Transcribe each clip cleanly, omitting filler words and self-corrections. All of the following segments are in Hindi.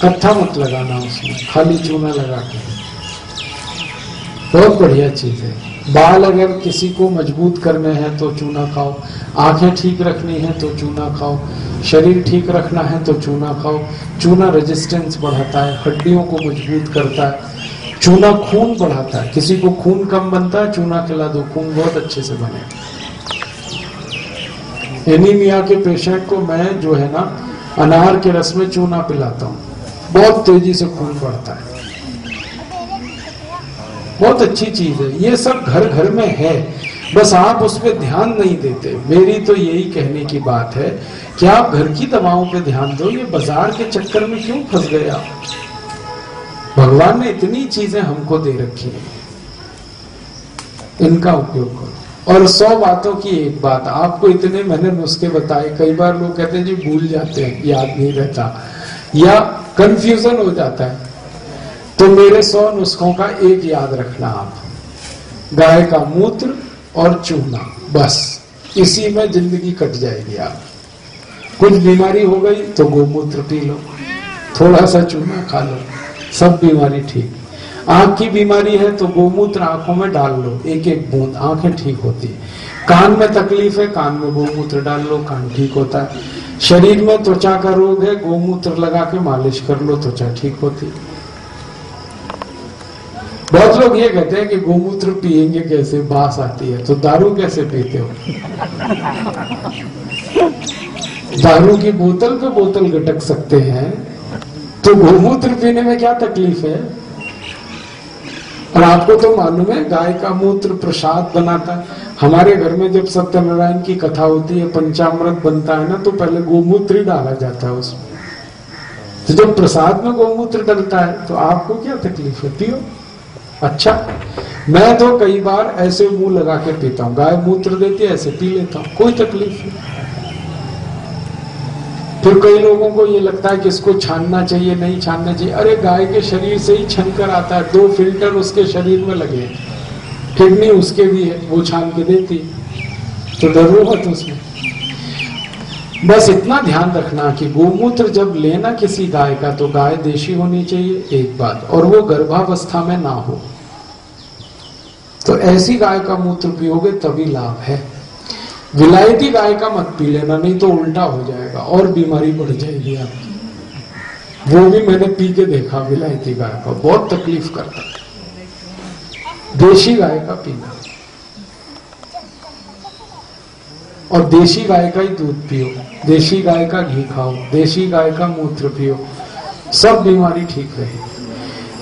कत्था मत लगाना उसमें, खाली चूना लगा के, बहुत बढ़िया चीज है। बाल अगर किसी को मजबूत करने हैं तो चूना खाओ, आंखें ठीक रखनी है तो चूना खाओ, शरीर ठीक रखना है तो चूना खाओ। चूना रेजिस्टेंस बढ़ाता है, हड्डियों को मजबूत करता है। चूना खून बढ़ाता है, किसी को खून कम बनता है, चूना खिला दो, खून बहुत अच्छे से बने। एनीमिया के पेशेंट को मैं जो है ना अनार के रस में चूना पिलाता हूँ, बहुत तेजी से खून बढ़ता है, बहुत अच्छी चीज है। ये सब घर घर में है, बस आप उस पर ध्यान नहीं देते। मेरी तो यही कहने की बात है कि आप घर की दवाओं पे ध्यान दो, ये बाजार के चक्कर में क्यों फंस गए आप? भगवान ने इतनी चीजें हमको दे रखी है, इनका उपयोग करो। और 100 बातों की एक बात, आपको इतने मैंने नुस्खे बताए, कई बार लोग कहते हैं जी भूल जाते हैं, याद नहीं रहता या कंफ्यूजन हो जाता है, तो मेरे 100 नुस्खों का एक याद रखना आप, गाय का मूत्र और चूना, बस इसी में जिंदगी कट जाएगी। आप कुछ बीमारी हो गई तो गोमूत्र पी लो, थोड़ा सा चूना खा लो, सब बीमारी ठीक। आंख की बीमारी है तो गोमूत्र आंखों में डाल लो, एक एक बूंद, आंखें ठीक होती है। कान में तकलीफ है, कान में गोमूत्र डाल लो, कान ठीक होता है। शरीर में त्वचा का रोग है, गोमूत्र लगा के मालिश कर लो, त्वचा ठीक होती है। बहुत लोग ये कहते हैं कि गोमूत्र पिएंगे कैसे, बास आती है, तो दारू कैसे पीते हो? दारू की बोतल पे बोतल गटक सकते हैं, तो गोमूत्र पीने में क्या तकलीफ है? और आपको तो मालूम है गाय का मूत्र प्रसाद बनाता है। हमारे घर में जब सत्यनारायण की कथा होती है, पंचामृत बनता है ना, तो पहले गोमूत्र ही डाला जाता है उसमें। तो जब प्रसाद में गोमूत्र डलता है तो आपको क्या तकलीफ है? पियो। अच्छा, मैं तो कई बार ऐसे मुंह लगा के पीता हूँ, गाय मूत्र देती है ऐसे पी लेता हूँ, कोई तकलीफ नहीं। फिर कई लोगों को ये लगता है कि इसको छानना चाहिए, नहीं छानना चाहिए। अरे गाय के शरीर से ही छन कर आता है, 2 फिल्टर उसके शरीर में लगे हैं, किडनी उसके भी है, वो छान के देती, तो डरो मत उसमें। बस इतना ध्यान रखना कि गोमूत्र जब लेना किसी गाय का, तो गाय देशी होनी चाहिए, एक बात, और वो गर्भावस्था में ना हो, तो ऐसी गाय का मूत्र पियोगे तभी लाभ है। विलायती गाय का मत पी लेना, नहीं तो उल्टा हो जाएगा और बीमारी बढ़ जाएगी आपकी। वो भी मैंने पी के देखा, विलायती गाय का बहुत तकलीफ करता है। देशी गाय का पीना, और देशी गाय का ही दूध पियो, देशी गाय का घी खाओ, देशी गाय का मूत्र पियो, सब बीमारी ठीक रहे।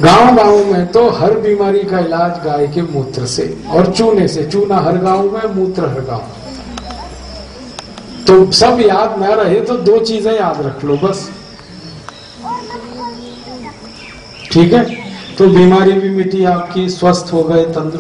गांव में तो हर बीमारी का इलाज गाय के मूत्र से और चूने से। चूना हर गांव में, मूत्र हर गांव। तो सब याद ना रहे तो 2 चीजें याद रख लो बस, ठीक है? तो बीमारी भी मिटी आपकी, स्वस्थ हो गए, तंदुरुस्त